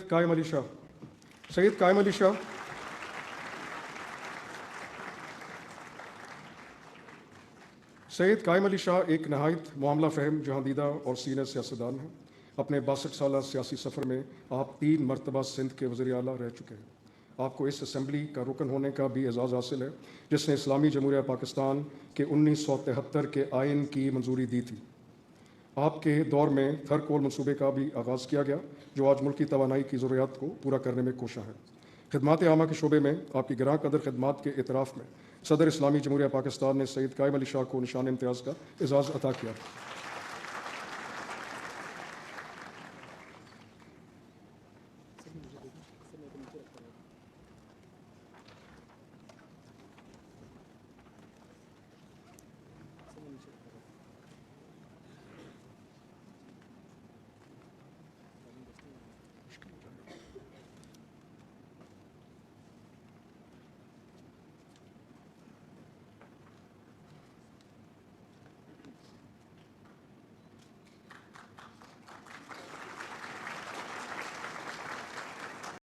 कायम अली शाह। सैयद कायम अली शाह। सैयद कायम अली शाह एक नहायत मामला फ़हम, जहांदीदा और सीनियर सियासतदान हैं। अपने 62 साला सियासी सफ़र में आप 3 मरतबा सिंध के वज़ीर आला रह चुके हैं। आपको इस असम्बली का रुकन होने का भी एजाज़ हासिल है, जिसने इस्लामी जमहूरिया पाकिस्तान के 1973 के आइन की मंजूरी दी थी। आपके दौर में थरकोल मनसूबे का भी आगाज़ किया गया, जो आज मुल्क की तवानाई की ज़रूरियात को पूरा करने में कोशा है। खिदमात आमा के शोबे में आपकी गिरां कदर खिदमात के एतराफ़ में सदर इस्लामी जमहूरिया पाकिस्तान ने सैयद कायम अली शाह को निशान इम्तियाज़ का एजाज़ अता किया।